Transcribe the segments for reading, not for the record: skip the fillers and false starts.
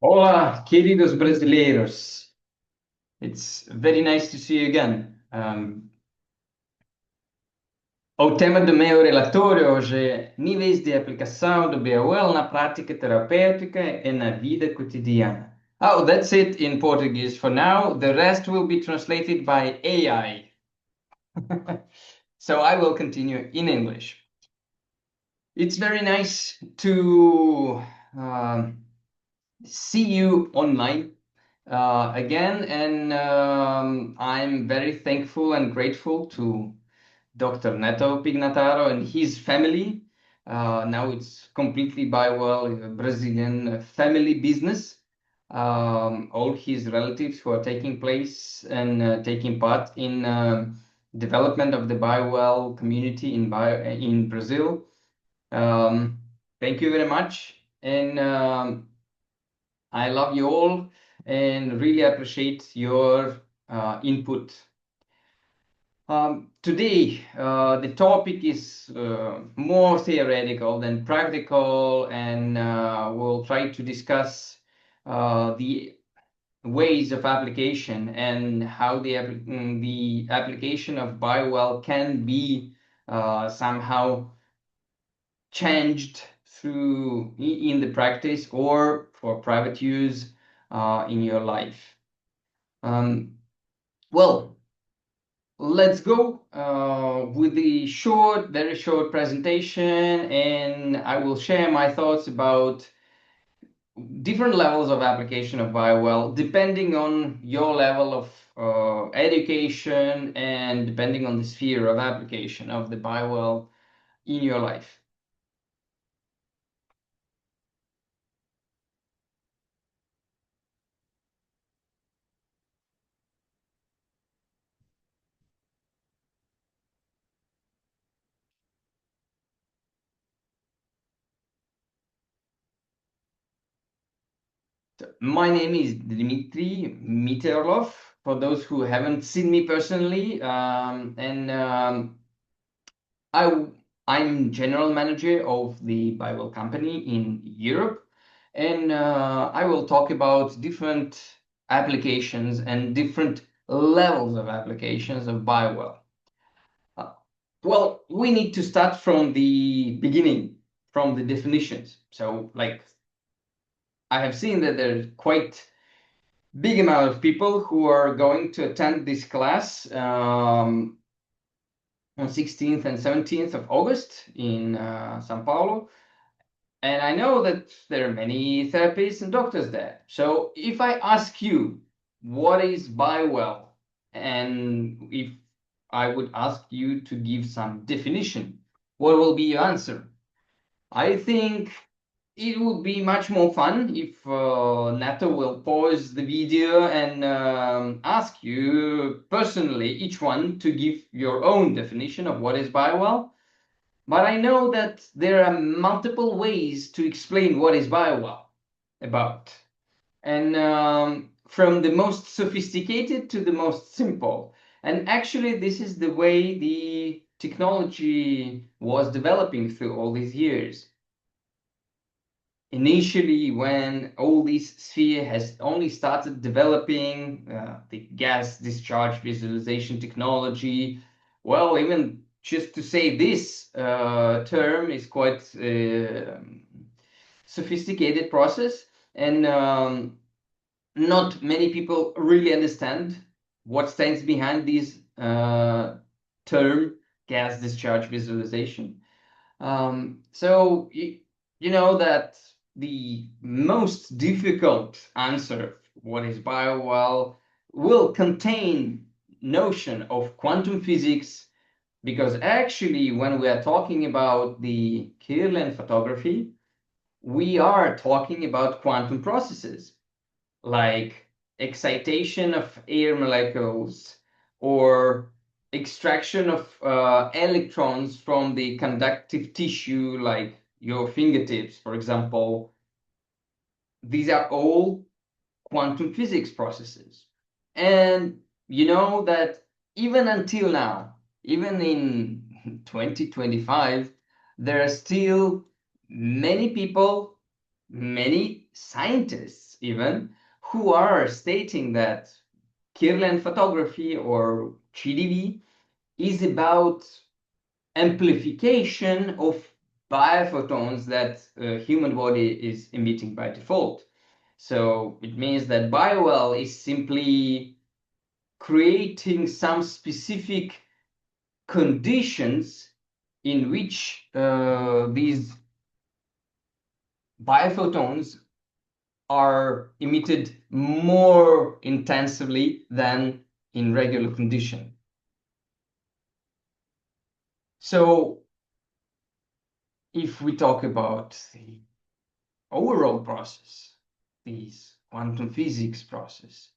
Olá, queridos brasileiros. It's very nice to see you again. O tema do meu relatório hoje é níveis de aplicação do BOL na prática terapêutica e na vida cotidiana. Oh, that's it in Portuguese for now. The rest will be translated by AI. So I will continue in English. It's very nice to see you online again, and I'm very thankful and grateful to Dr. Neto Pignataro and his family. Now it's completely biwell, a Brazilian family business. All his relatives who are taking place and taking part in development of the biwell community in Brazil. Thank you very much, and I love you all and really appreciate your input. Today, the topic is more theoretical than practical, and we'll try to discuss the ways of application and how the application of biowell can be somehow changed through in the practice or for private use in your life. Well, let's go with the very short presentation, and I will share my thoughts about different levels of application of biowell, depending on your level of education and depending on the sphere of application of the biowell in your life. My name is Dmitry Miterlov, for those who haven't seen me personally, and I'm general manager of the Bible company in Europe, and I will talk about different applications and different levels of applications of Bible. Well, we need to start from the beginning, from the definitions. So, like, I have seen that there's quite big amount of people who are going to attend this class on 16th and 17th of August in Sao Paulo. And I know that there are many therapists and doctors there. So if I ask you, what is biowell? And if I would ask you to give some definition, what will be your answer? I think it would be much more fun if Nato will pause the video and ask you personally, each one, to give your own definition of what is biowell. But I know that there are multiple ways to explain what is biowell about. And from the most sophisticated to the most simple. And actually, this is the way the technology was developing through all these years. Initially, when all this sphere has only started developing the gas discharge visualization technology, well, even just to say this term is quite sophisticated process, and not many people really understand what stands behind this term gas discharge visualization. So you know that the most difficult answer, what is biowell, will contain notion of quantum physics, because actually when we are talking about the Kirlian photography, we are talking about quantum processes like excitation of air molecules or extraction of electrons from the conductive tissue, like your fingertips, for example. These are all quantum physics processes. And you know that even until now, even in 2025, there are still many people, many scientists, physicists even, who are stating that Kirlian photography or GDV is about amplification of biophotons that human body is emitting by default. So it means that BioWell is simply creating some specific conditions in which these biophotons are emitted more intensively than in regular condition. So if we talk about the overall process, this quantum physics process,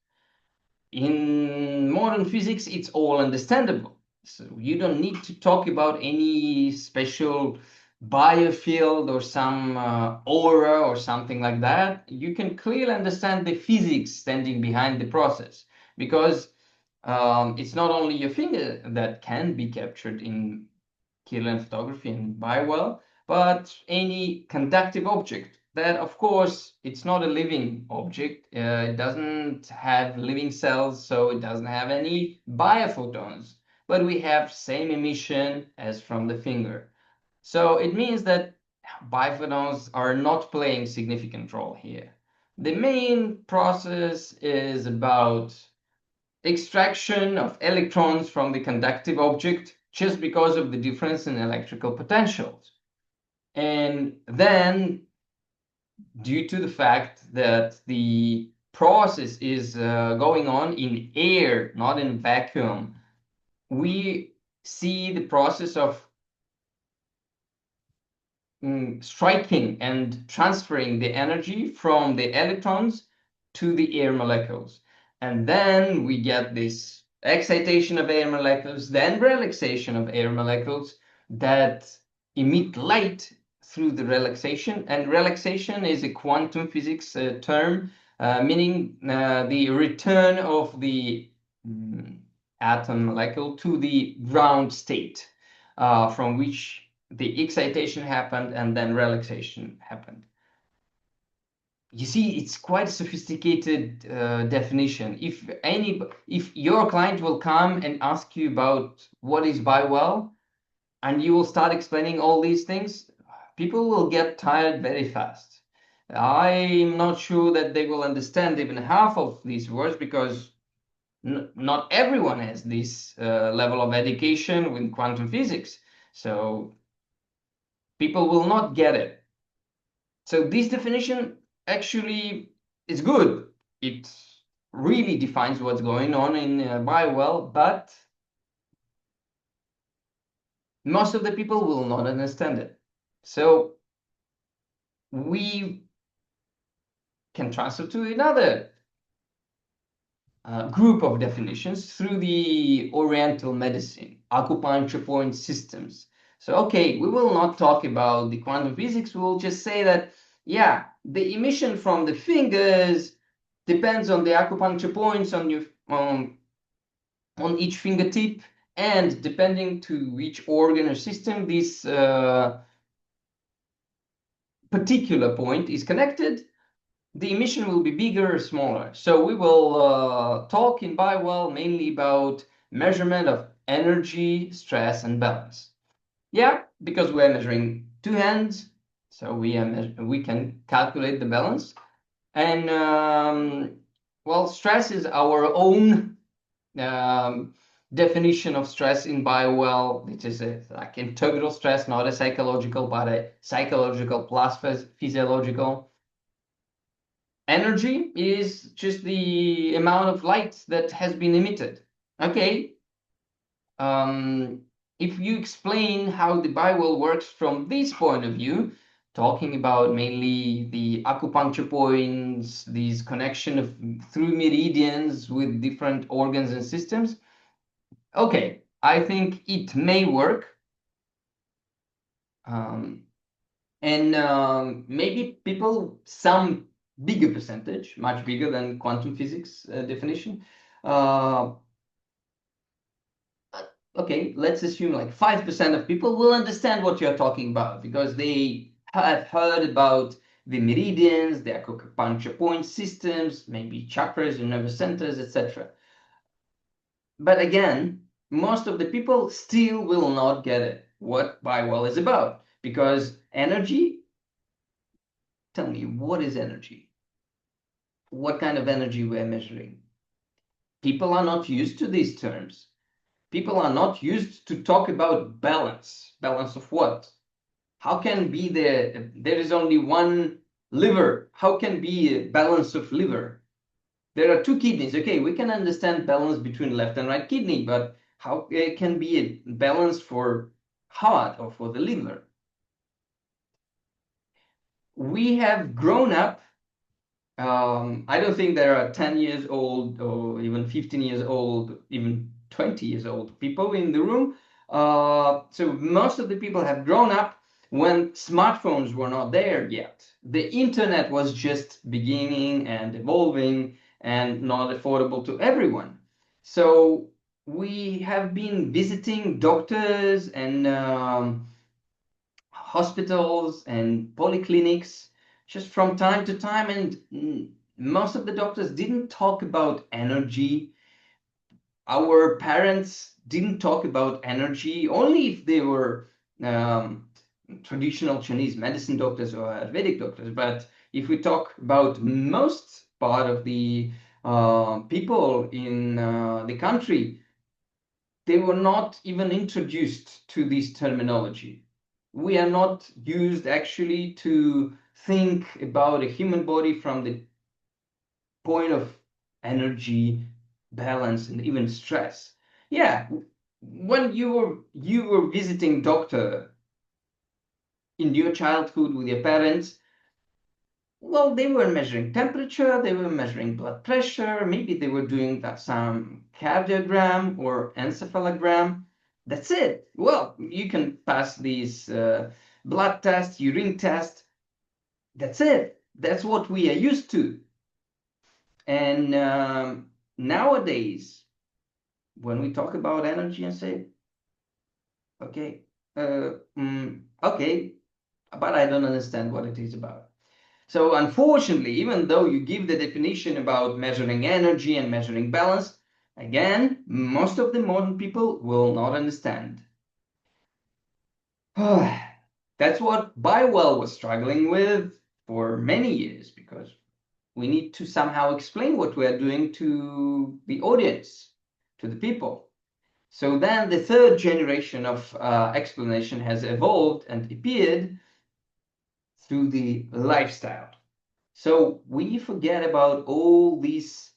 in modern physics, it's all understandable. So you don't need to talk about any special biofield or some aura or something like that. You can clearly understand the physics standing behind the process, because it's not only your finger that can be captured in Kirlian photography and biowell, but any conductive object that, of course, it's not a living object. It doesn't have living cells, so it doesn't have any biophotons, but we have same emission as from the finger. So it means that biophotons are not playing significant role here. The main process is about extraction of electrons from the conductive object just because of the difference in electrical potentials. And then, due to the fact that the process is going on in air, not in vacuum, we see the process of striking and transferring the energy from the electrons to the air molecules. And then we get this excitation of air molecules, then relaxation of air molecules that emit light through the relaxation. And relaxation is a quantum physics term, meaning the return of the atom molecule to the ground state, from which the excitation happened and then relaxation happened. You see, it's quite a sophisticated definition. If your client will come and ask you about what is biowell, and you will start explaining all these things, people will get tired very fast. I'm not sure that they will understand even half of these words, because not everyone has this level of education with quantum physics. So people will not get it. So this definition actually is good. It really defines what's going on in biowell, but most of the people will not understand it. So we can transfer to another group of definitions through the Oriental medicine, acupuncture point systems. So, okay, we will not talk about the quantum physics. We will just say that, yeah, the emission from the fingers depends on the acupuncture points on your on each fingertip, and depending to which organ or system this particular point is connected, the emission will be bigger or smaller. So we will talk in biowell mainly about measurement of energy, stress, and balance. Yeah, because we're measuring two hands, so we can calculate the balance. And well, stress is our own definition of stress in biowell. It is like integral stress, not a psychological, but a psychological plus physiological. Energy is just the amount of light that has been emitted. Okay. If you explain how the biowell works from this point of view, talking about mainly the acupuncture points, these connection of through meridians with different organs and systems, okay, I think it may work. And maybe people, some bigger percentage, much bigger than quantum physics definition. Okay, let's assume like 5% of people will understand what you're talking about, because they have heard about the meridians, the acupuncture point systems, maybe chakras and nervous centers, etc. But again, most of the people still will not get it, what Biowell is about. Because energy, tell me, what is energy? What kind of energy we're measuring? People are not used to these terms. People are not used to talk about balance. Balance of what? How can be there is only one liver? How can be a balance of liver? There are two kidneys. Okay, we can understand balance between left and right kidney, but how can be a balance for heart or for the liver? We have grown up. I don't think there are 10 years old or even 15 years old, even 20 years old people in the room. So most of the people have grown up when smartphones were not there yet. The internet was just beginning and evolving and not affordable to everyone. So we have been visiting doctors and hospitals and polyclinics just from time to time, and most of the doctors didn't talk about energy. Our parents didn't talk about energy only if they were um, traditional Chinese medicine doctors or Ayurvedic doctors. But if we talk about most part of the people in the country, they were not even introduced to this terminology. We are not used actually to think about a human body from the point of energy, balance, and even stress. Yeah, when you were visiting doctor in your childhood with your parents, well, they were measuring temperature, they were measuring blood pressure, maybe they were doing some cardiogram or encephalogram. That's it. Well, you can pass these blood test, urine test. That's it. That's what we are used to. And nowadays, when we talk about energy and say, okay, okay, but I don't understand what it is about. So unfortunately, even though you give the definition about measuring energy and measuring balance, again, most of the modern people will not understand. That's what Biowell was struggling with for many years, because we need to somehow explain what we are doing to the audience, to the people. So then the third generation of explanation has evolved and appeared through the lifestyle. So we forget about all these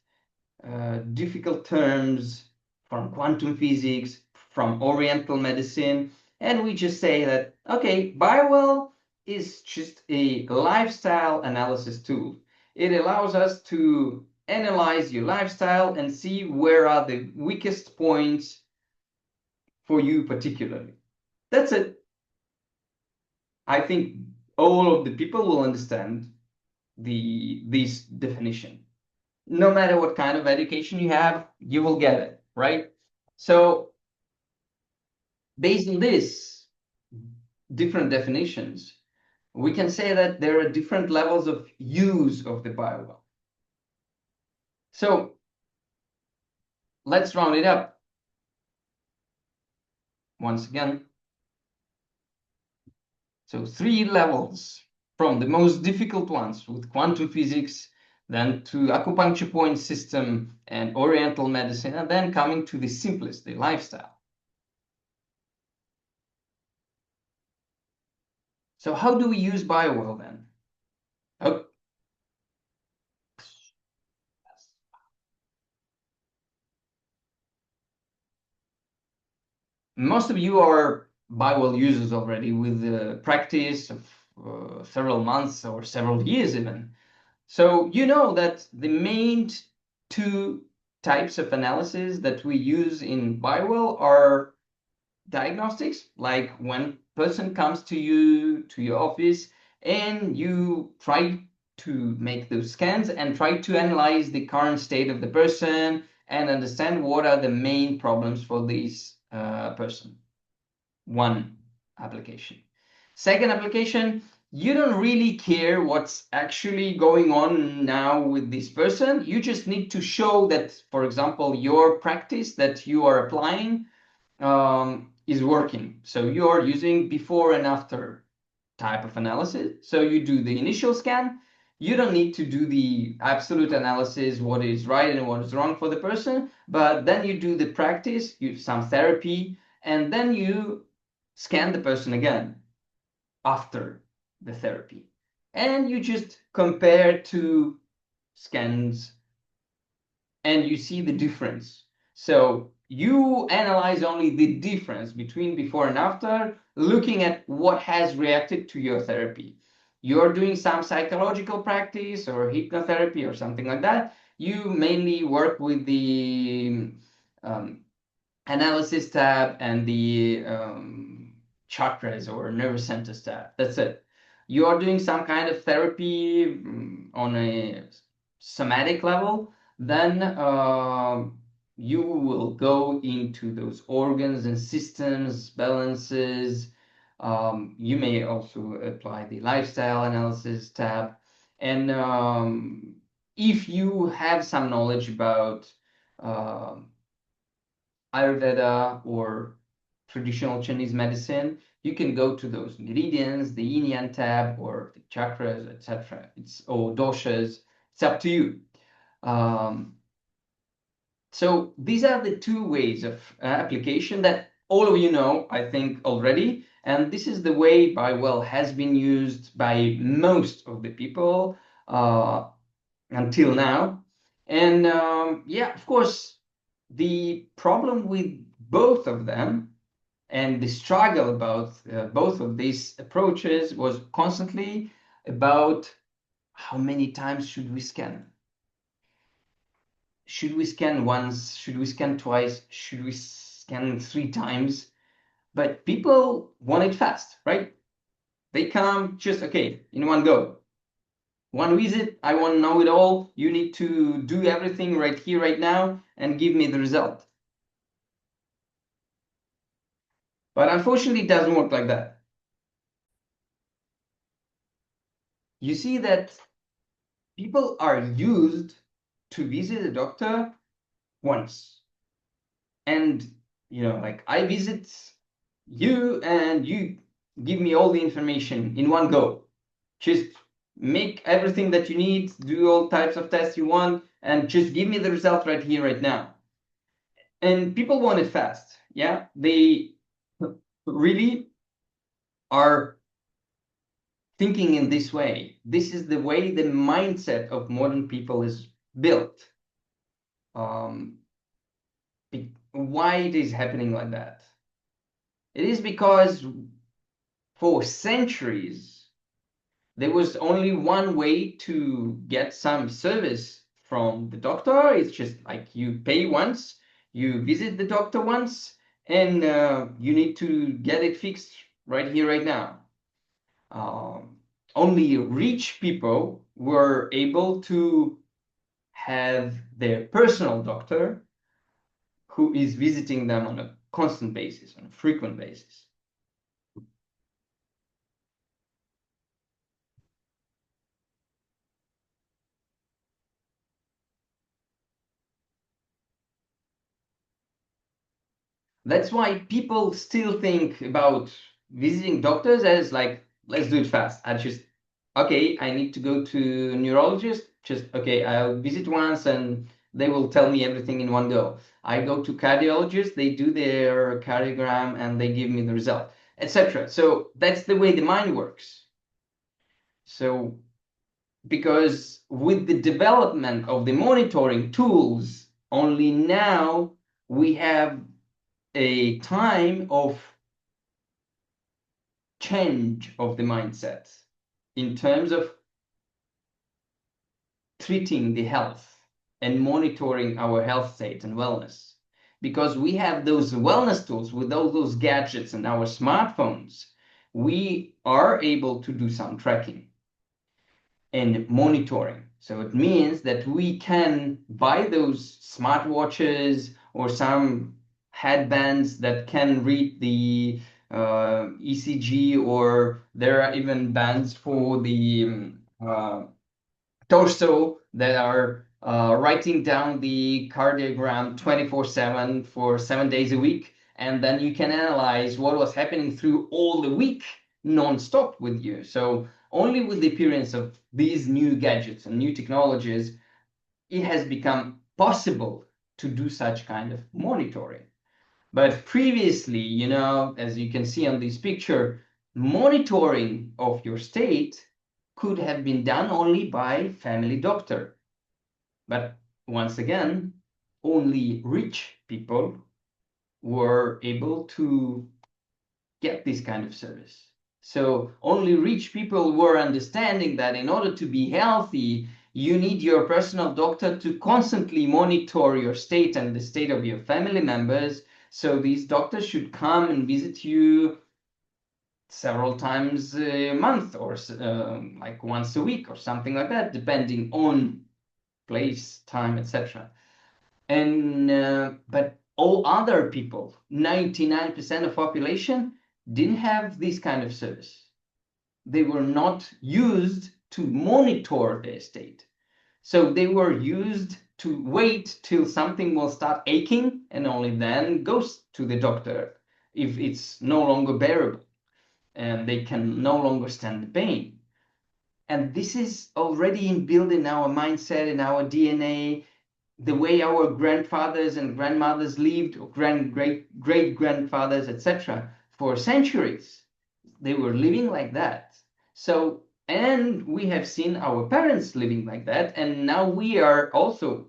difficult terms from quantum physics, from Oriental medicine, and we just say that, okay, Biowell is just a lifestyle analysis tool. It allows us to analyze your lifestyle and see where are the weakest points for you particularly. That's it. I think all of the people will understand this definition. No matter what kind of education you have, you will get it, right? So based on this different definitions, we can say that there are different levels of use of the Biowell. So let's round it up once again. So 3 levels, from the most difficult ones with quantum physics, then to acupuncture point system and Oriental medicine, and then coming to the simplest, the lifestyle. So how do we use Biowell then? Oh, most of you are Biowell users already with the practice of several months or several years even. So you know that the main 2 types of analysis that we use in Biowell are diagnostics, like when person comes to you, to your office, and you try to make those scans and try to analyze the current state of the person and understand what are the main problems for this person. One application. Second application, you don't really care what's actually going on now with this person. You just need to show that, for example, your practice that you are applying is working. So you are using before and after type of analysis. So you do the initial scan. You don't need to do the absolute analysis, what is right and what is wrong for the person, but then you do the practice, you some therapy, and then you scan the person again after the therapy. And you just compare two scans and you see the difference. So you analyze only the difference between before and after, looking at what has reacted to your therapy. You're doing some psychological practice or hypnotherapy or something like that. You mainly work with the um, analysis tab and the chakras or nervous centers tab. That's it. You are doing some kind of therapy on a somatic level, then you will go into those organs and systems, balances. You may also apply the lifestyle analysis tab. And if you have some knowledge about um Ayurveda or traditional Chinese medicine, you can go to those meridians, the yin yang tab, or the chakras, etc. It's or doshas. It's up to you. Um, so these are the two ways of application that all of you know, I think, already. And this is the way by well has been used by most of the people until now. And yeah, of course, the problem with both of them and the struggle about both of these approaches was constantly about how many times should we scan? Should we scan once? Should we scan twice? Should we scan three times? But people want it fast, right? They come just, okay, in one go. One visit, I want to know it all. You need to do everything right here, right now, and give me the result. But unfortunately, it doesn't work like that. You see that people are used to visit a doctor once. And, like I visit you and you give me all the information in one go. Just make everything that you need, do all types of tests you want, and just give me the result right here, right now. And people want it fast. Yeah, they really are thinking in this way. This is the way the mindset of modern people is built. Um, why it is happening like that? It is because for centuries there was only one way to get some service from the doctor. It's just like you pay once, you visit the doctor once, and you need to get it fixed right here, right now. Um, Only rich people were able to have their personal doctor who is visiting them on a constant basis, on a frequent basis. That's why people still think about visiting doctors as like, let's do it fast. I just, okay, I need to go to a neurologist. Just, okay, I'll visit once and they will tell me everything in one go. I go to cardiologist, they do their cardiogram and they give me the result, etc. So that's the way the mind works. So because with the development of the monitoring tools, only now we have a time of change of the mindset in terms of treating the health and monitoring our health state and wellness. Because we have those wellness tools with all those gadgets and our smartphones, we are able to do some tracking and monitoring. So it means that we can buy those smartwatches or some headbands that can read the ECG, or there are even bands for the torso that are writing down the cardiogram 24/7 for 7 days a week. And then you can analyze what was happening through all the week non-stop with you. So only with the appearance of these new gadgets and new technologies, it has become possible to do such kind of monitoring. But previously, as you can see on this picture, monitoring of your state could have been done only by family doctor. But once again, only rich people were able to get this kind of service. So only rich people were understanding that in order to be healthy, you need your personal doctor to constantly monitor your state and the state of your family members. So these doctors should come and visit you several times a month, or like once a week or something like that, depending on place, time, etc. And but all other people, 99% of population, didn't have this kind of service. They were not used to monitor their state. So they were used to wait till something will start aching and only then goes to the doctor if it's no longer bearable and they can no longer stand the pain. And this is already inbuilt in our mindset, in our DNA, the way our grandfathers and grandmothers lived, or great grandfathers, etc., for centuries. They were living like that. So, and we have seen our parents living like that, and now we are also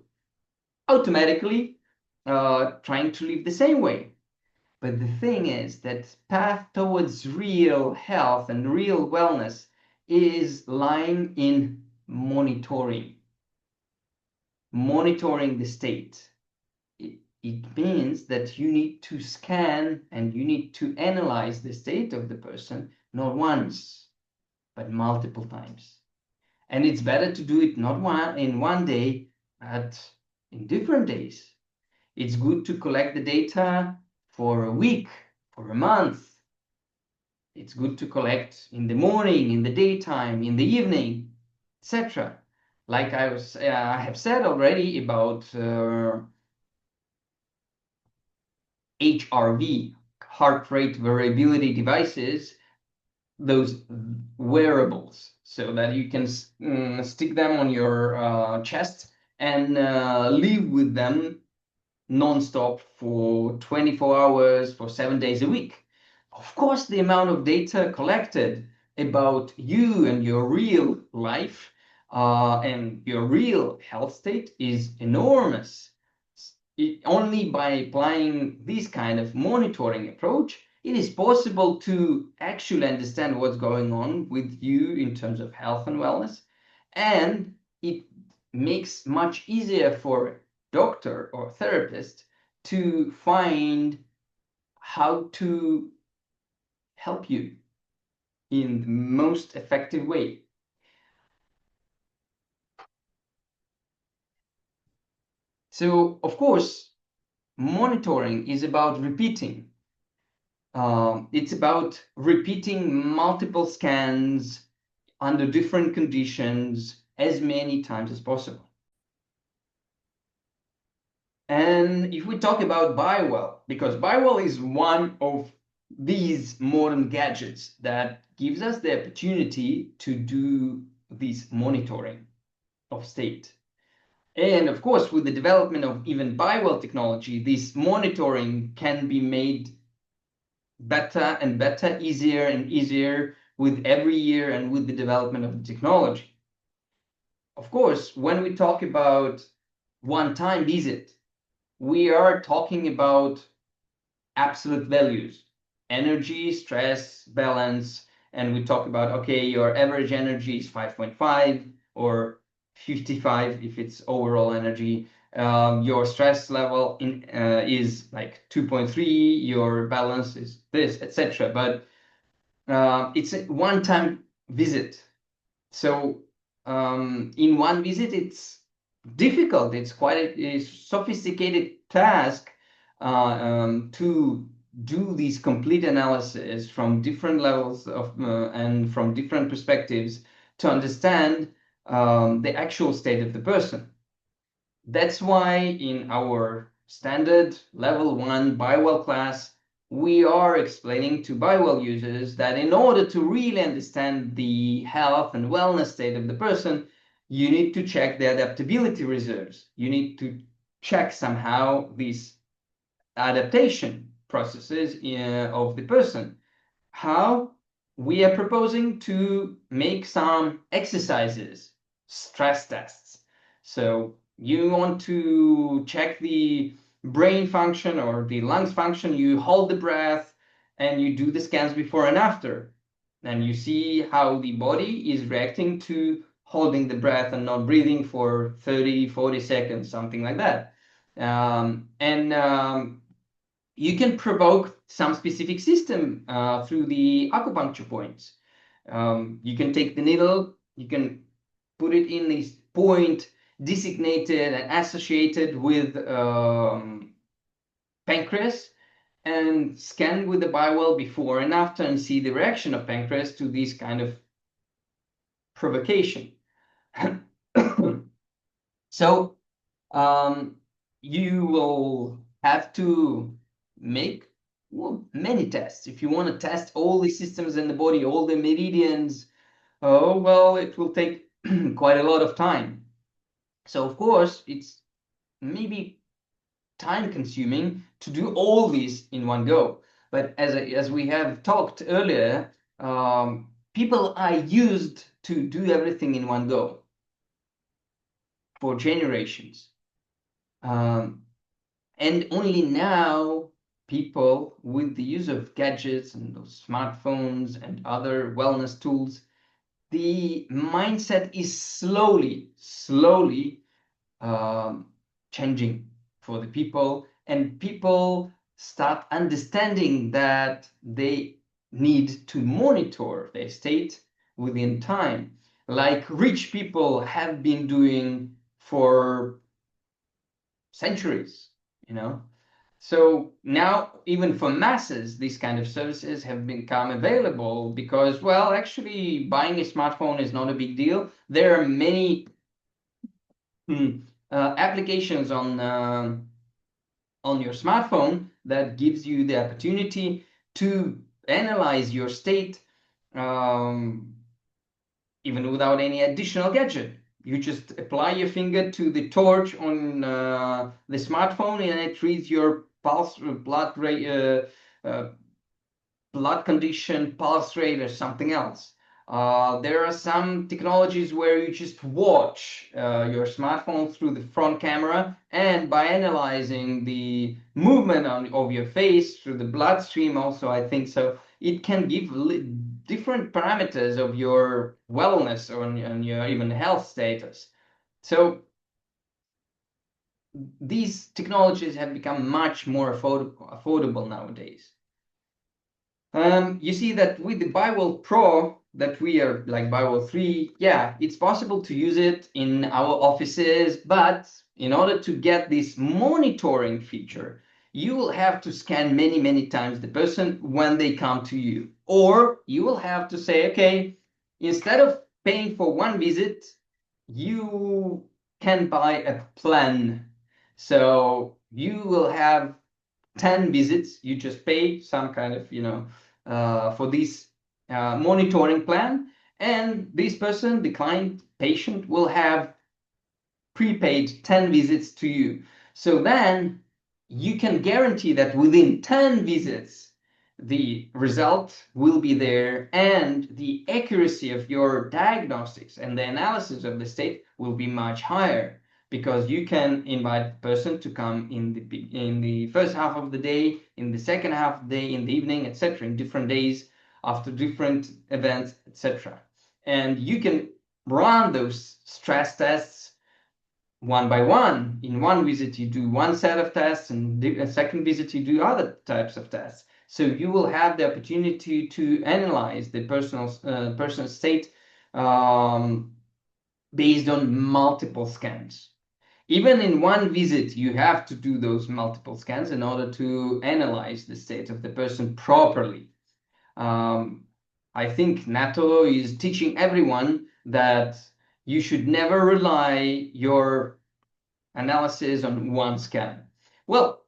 automatically trying to live the same way. But the thing is that path towards real health and real wellness is lying in monitoring the state. It means that you need to scan and you need to analyze the state of the person, not once, but multiple times. And it's better to do it not in one day, but in different days. It's good to collect the data for a week, for a month. It's good to collect in the morning, in the daytime, in the evening, etc. Like I have said already about HRV, heart rate variability devices, those wearables, so that you can stick them on your chest and live with them non-stop for 24 hours, for 7 days a week. Of course, the amount of data collected about you and your real life and your real health state is enormous. Only by applying this kind of monitoring approach, it is possible to actually understand what's going on with you in terms of health and wellness. And it makes much easier for doctor or therapist to find how to help you in the most effective way. So, of course, monitoring is about repeating. It's about repeating multiple scans under different conditions as many times as possible. And if we talk about BioWell, because BioWell is one of these modern gadgets that gives us the opportunity to do this monitoring of state. And of course, with the development of even BioWell technology, this monitoring can be made better and better, easier and easier with every year and with the development of the technology. Of course, when we talk about one-time visit, we are talking about absolute values, energy, stress, balance, and we talk about, okay, your average energy is 5.5 or 55 if it's overall energy. Your stress level is like 2.3, your balance is this, etc. But it's a one-time visit. So in one visit, it's difficult. It's quite a sophisticated task to do these complete analysis from different levels of and from different perspectives to understand the actual state of the person. That's why in our standard level 1 Biowell class, we are explaining to Biowell users that in order to really understand the health and wellness state of the person, you need to check the adaptability reserves. You need to check somehow these adaptation processes of the person. How? We are proposing to make some exercises, stress tests. So you want to check the brain function or the lungs function, you hold the breath and you do the scans before and after. And you see how the body is reacting to holding the breath and not breathing for 30, 40 seconds, something like that. You can provoke some specific system through the acupuncture points. You can take the needle, you can put it in this point designated and associated with pancreas and scan with the biowell before and after and see the reaction of pancreas to this kind of provocation. So you will have to make many tests. If you want to test all the systems in the body, all the meridians, oh, well, it will take quite a lot of time. So, of course, it's maybe time consuming to do all these in one go. But as we have talked earlier, people are used to do everything in one go for generations. And only now, people with the use of gadgets and those smartphones and other wellness tools, the mindset is slowly changing for the people, and people start understanding that they need to monitor their state within time, like rich people have been doing for centuries, you know. So now, even for masses, these kind of services have become available because, well, actually, buying a smartphone is not a big deal. There are many applications on your smartphone that gives you the opportunity to analyze your state, even without any additional gadget. You just apply your finger to the torch on the smartphone and it reads your pulse, blood rate, blood condition, pulse rate, or something else. There are some technologies where you just watch your smartphone through the front camera, and by analyzing the movement of your face through the bloodstream also, I think so, it can give different parameters of your wellness and your even health status. So these technologies have become much more affordable nowadays. You see that with the Biowell Pro that we are like Biowell 3, yeah, it's possible to use it in our offices, but in order to get this monitoring feature, you will have to scan many times the person when they come to you. Or you will have to say, okay, instead of paying for one visit, you can buy a plan. So you will have 10 visits, you just pay some kind of, for this monitoring plan. And this person, the client, patient, will have prepaid 10 visits to you. So then you can guarantee that within 10 visits, the result will be there and the accuracy of your diagnostics and the analysis of the state will be much higher, because you can invite the person to come in the first half of the day, in the second half of the day, in the evening, etc., in different days, after different events, etc. And you can run those stress tests one by one. In one visit, you do one set of tests, and a second visit, you do other types of tests. So you will have the opportunity to analyze the person's state based on multiple scans. Even in one visit, you have to do those multiple scans in order to analyze the state of the person properly. I think NATO is teaching everyone that you should never rely your analysis on one scan. Well,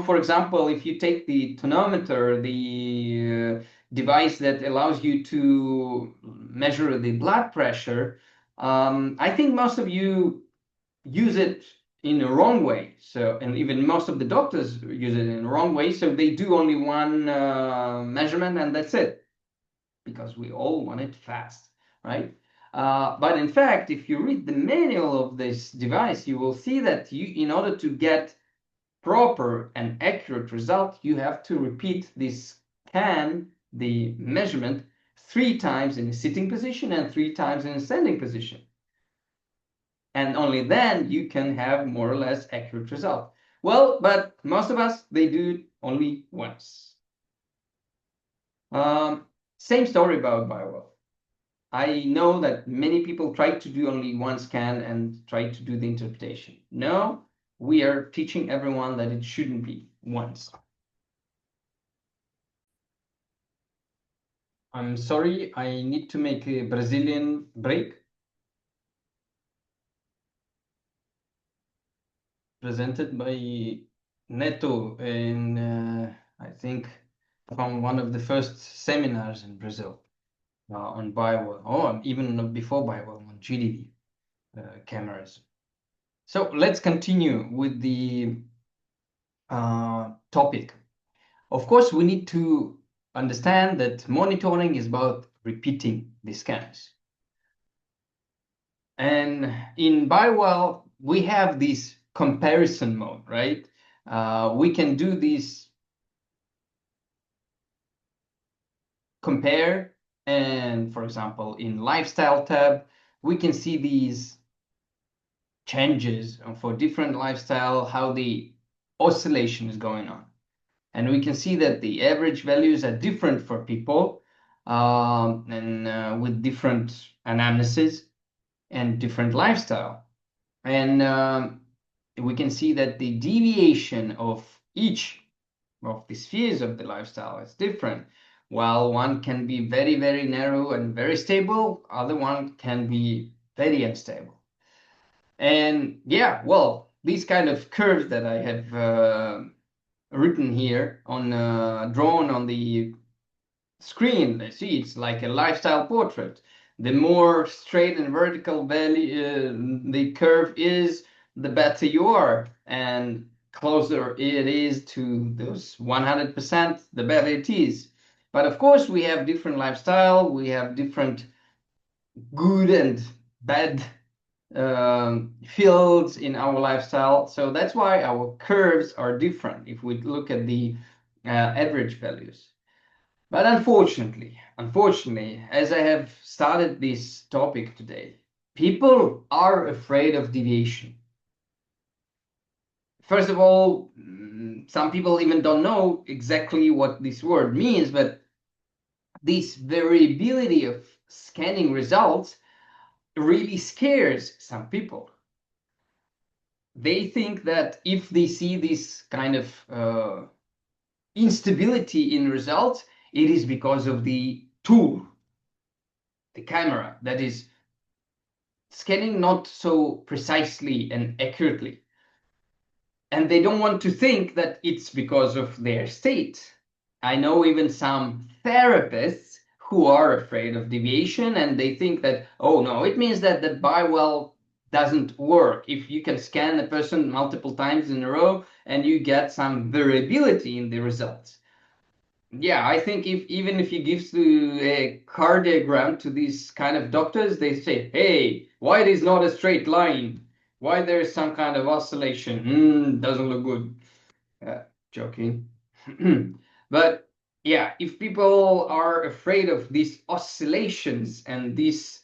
for example, if you take the tonometer, the device that allows you to measure the blood pressure, I think most of you use it in the wrong way. So, and even most of the doctors use it in the wrong way. So they do only one measurement and that's it, because we all want it fast, right? But in fact, if you read the manual of this device, you will see that in order to get proper and accurate result, you have to repeat this scan, the measurement, 3 times in a sitting position and 3 times in a standing position. And only then you can have more or less accurate result. Well, but most of us, they do it only once. Same story about BioWell. I know that many people try to do only one scan and try to do the interpretation. No, we are teaching everyone that it shouldn't be once. I'm sorry, I need to make a Brazilian break. Presented by Neto in, I think, from one of the first seminars in Brazil on BioWell, or even before BioWell, on GDV cameras. So let's continue with the topic. Of course, we need to understand that monitoring is about repeating the scans. And in BioWell, we have this comparison mode, right? We can do this compare, and for example, in lifestyle tab, we can see these changes for different lifestyle, how the oscillation is going on. And we can see that the average values are different for people and with different anamnesis and different lifestyle. And we can see that the deviation of each of the spheres of the lifestyle is different. While one can be very, very narrow and very stable, other one can be very unstable. And yeah, well, these kind of curves that I have written here on drawn on the screen, let's see, it's like a lifestyle portrait. The more straight and vertical value the curve is, the better you are, and closer it is to those 100%, the better it is. But of course, we have different lifestyle, we have different good and bad fields in our lifestyle. So that's why our curves are different if we look at the average values. But unfortunately, as I have started this topic today, people are afraid of deviation. First of all, some people even don't know exactly what this word means, but this variability of scanning results really scares some people. They think that if they see this kind of instability in results, it is because of the tool, the camera, that is scanning not so precisely and accurately. And they don't want to think that it's because of their state. I know even some therapists who are afraid of deviation, and they think that, oh no, it means that the BioWell doesn't work. If you can scan a person multiple times in a row and you get some variability in the results. Yeah, I think even if you give a cardiogram to these kind of doctors, they say, hey, why it is not a straight line? Why there is some kind of oscillation? Doesn't look good. Joking. But yeah, if people are afraid of these oscillations and these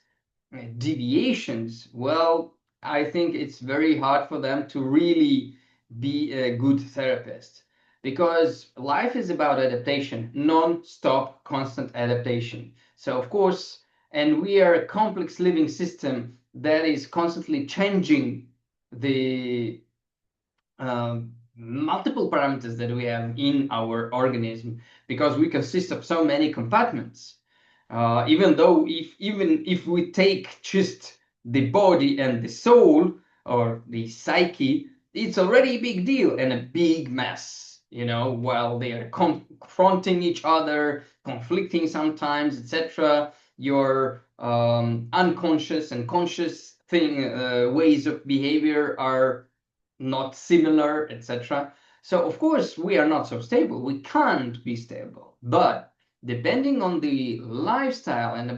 deviations, well, I think it's very hard for them to really be a good therapist, because life is about adaptation, non-stop, constant adaptation. So of course, and we are a complex living system that is constantly changing the multiple parameters that we have in our organism, because we consist of so many compartments. Even though even if we take just the body and the soul or the psyche, it's already a big deal and a big mess, while they are confronting each other, conflicting sometimes, etc. Your unconscious and conscious ways of behavior are not similar, etc. So of course we are not so stable. We can't be stable. But depending on the lifestyle and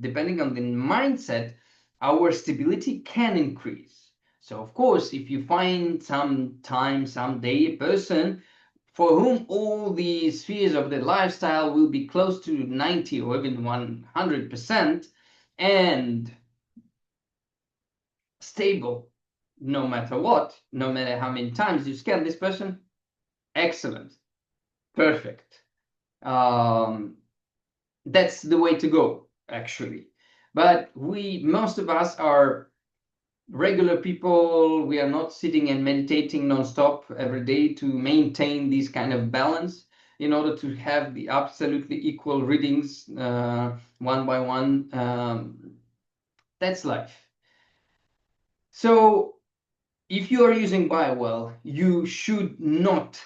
depending on the mindset, our stability can increase. So of course, if you find someday a person for whom all the spheres of the lifestyle will be close to 90 or even 100% and stable, no matter what, no matter how many times you scan this person, excellent, perfect. That's the way to go, actually. But most of us are regular people. We are not sitting and meditating nonstop every day to maintain this kind of balance in order to have the absolutely equal readings one by one. That's life. So if you are using BioWell, you should not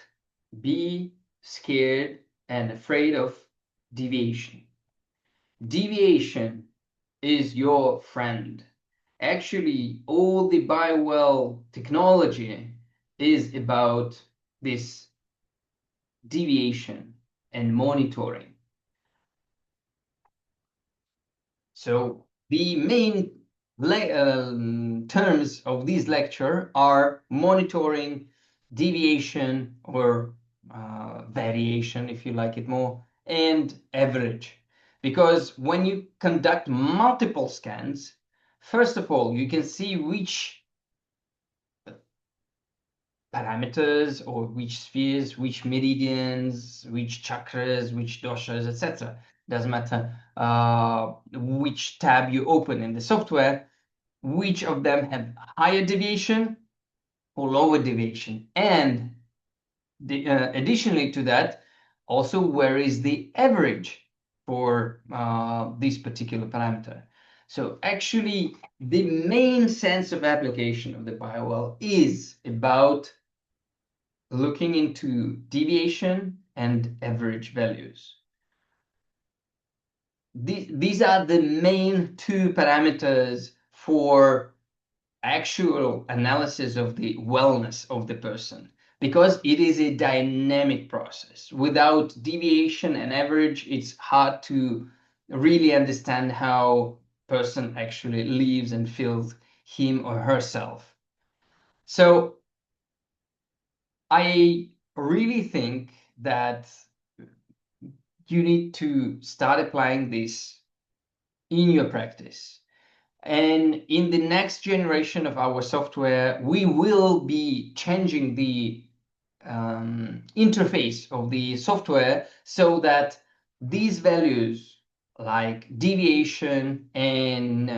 be scared and afraid of deviation. Deviation is your friend. Actually, all the BioWell technology is about this deviation and monitoring. So the main terms of this lecture are monitoring, deviation, or variation, if you like it more, and average. Because when you conduct multiple scans, first of all, you can see which parameters or which spheres, which meridians, which chakras, which doshas, etc. Doesn't matter which tab you open in the software, which of them have higher deviation or lower deviation. And additionally to that, also where is the average for this particular parameter. So actually, the main sense of application of the BioWell is about looking into deviation and average values. These are the main two parameters for actual analysis of the wellness of the person, because it is a dynamic process. Without deviation and average, it's hard to really understand how person actually lives and feels him or herself. So I really think that you need to start applying this in your practice. And in the next generation of our software, we will be changing the interface of the software so that these values like deviation and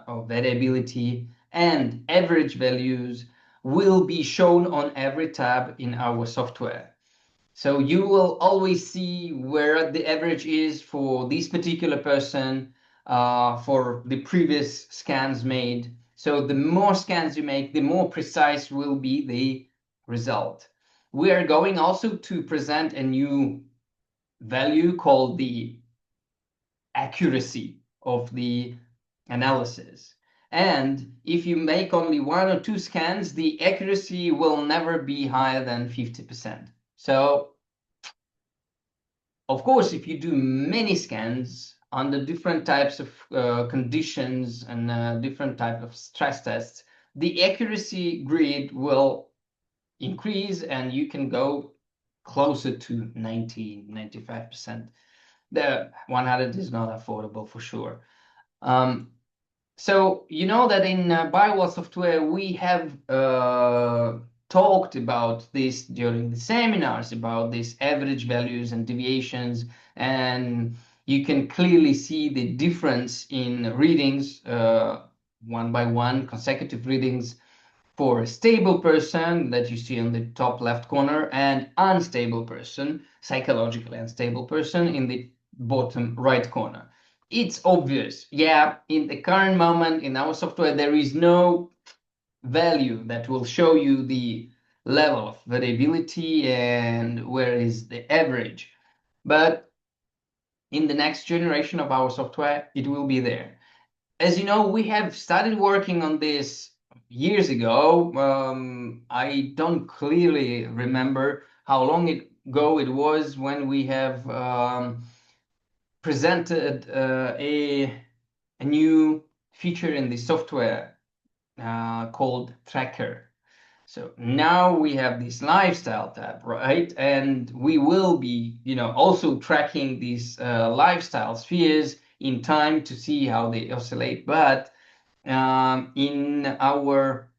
or variability and average values will be shown on every tab in our software. So you will always see where the average is for this particular person for the previous scans made. So the more scans you make, the more precise will be the result. We are going also to present a new value called the accuracy of the analysis. And if you make only 1 or 2 scans, the accuracy will never be higher than 50%. So of course, if you do many scans under different types of conditions and different type of stress tests, the accuracy grid will increase and you can go closer to 90, 95%. The 100 is not affordable for sure. So you know that in BioWell software, we have talked about this during the seminars, about these average values and deviations, and you can clearly see the difference in readings, one by one, consecutive readings, for a stable person that you see on the top left corner and unstable person, psychologically unstable person in the bottom right corner. It's obvious. Yeah, in the current moment in our software, there is no value that will show you the level of variability and where is the average. But in the next generation of our software, it will be there. As you know, we have started working on this years ago. I don't clearly remember how long ago it was when we have presented a new feature in the software called Tracker. So now we have this lifestyle tab, right? And we will be, also tracking these lifestyle spheres in time to see how they oscillate. But in our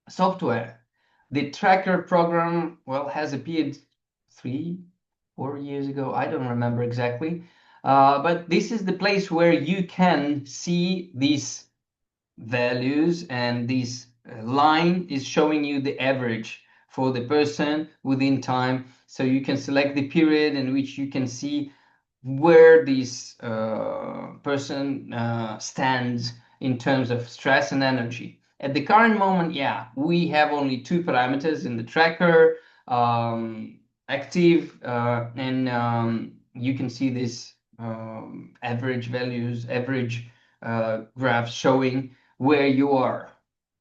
software, the tracker program, well, has appeared 3, 4 years ago. I don't remember exactly. But this is the place where you can see these values, and this line is showing you the average for the person within time. So you can select the period in which you can see where this person stands in terms of stress and energy. At the current moment, yeah, we have only two parameters in the tracker, active, and you can see this average values, average graphs showing where you are,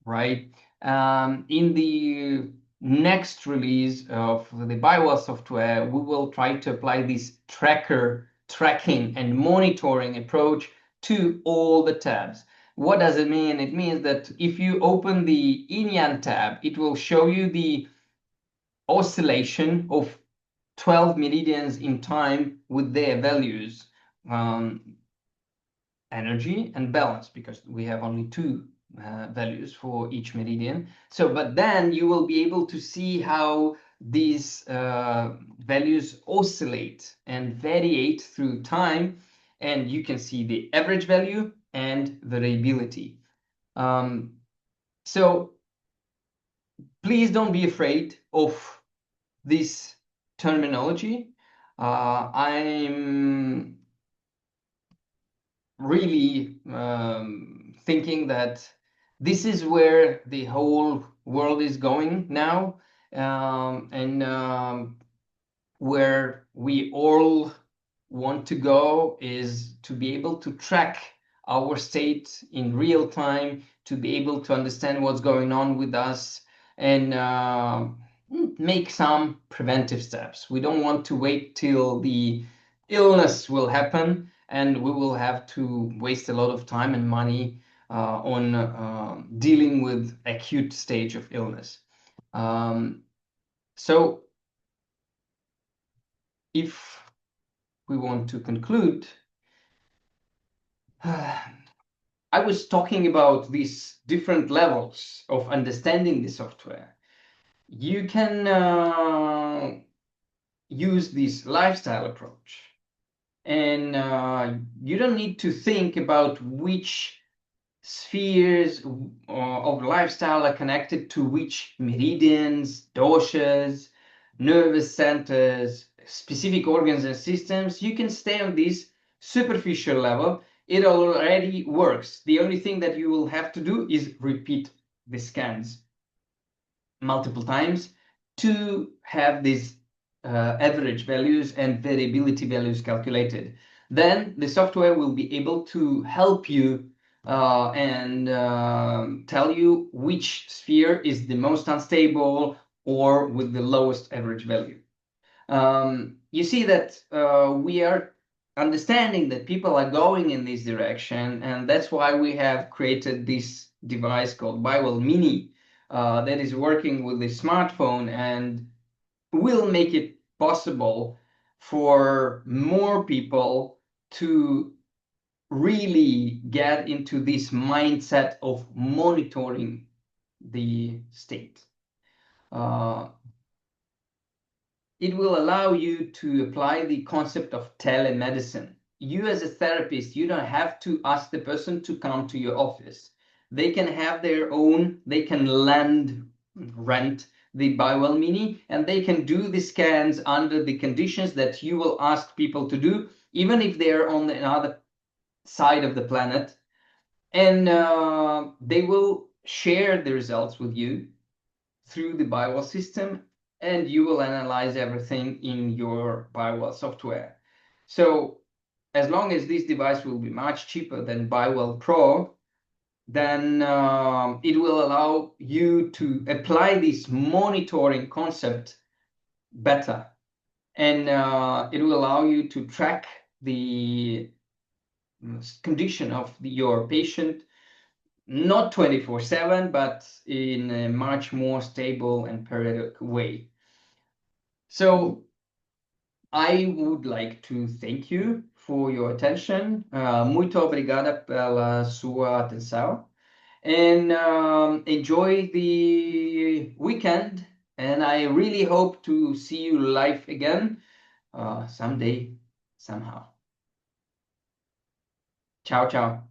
right? In the next release of the Biowell software, we will try to apply this tracking and monitoring approach to all the tabs. What does it mean? It means that if you open the Inyan tab, it will show you the oscillation of 12 meridians in time with their values, energy and balance, because we have only two values for each meridian. So, but then you will be able to see how these values oscillate and variate through time, and you can see the average value and variability. So please don't be afraid of this terminology. I'm really thinking that this is where the whole world is going now, and where we all want to go is to be able to track our state in real time, to be able to understand what's going on with us, and make some preventive steps. We don't want to wait till the illness will happen and we will have to waste a lot of time and money on dealing with acute stage of illness. So if we want to conclude, I was talking about these different levels of understanding the software. You can use this lifestyle approach, and you don't need to think about which spheres of lifestyle are connected to which meridians, doshas, nervous centers, specific organs and systems. You can stay on this superficial level. It already works. The only thing that you will have to do is repeat the scans multiple times to have these average values and variability values calculated. Then the software will be able to help you and tell you which sphere is the most unstable or with the lowest average value. You see that we are understanding that people are going in this direction, and that's why we have created this device called Biowell Mini that is working with the smartphone and will make it possible for more people to really get into this mindset of monitoring the state. It will allow you to apply the concept of telemedicine. You as a therapist, you don't have to ask the person to come to your office. they can have their own, they can rent the BioWell Mini, and they can do the scans under the conditions that you will ask people to do, even if they're on the other side of the planet. And they will share the results with you through the BioWell system, and you will analyze everything in your BioWell software. So as long as this device will be much cheaper than BioWell Pro, then it will allow you to apply this monitoring concept better. And it will allow you to track the condition of your patient, not 24/7, but in a much more stable and periodic way. So I would like to thank you for your attention. Muito obrigada pela sua atenção. And enjoy the weekend. And I really hope to see you live again someday, somehow. Ciao, ciao.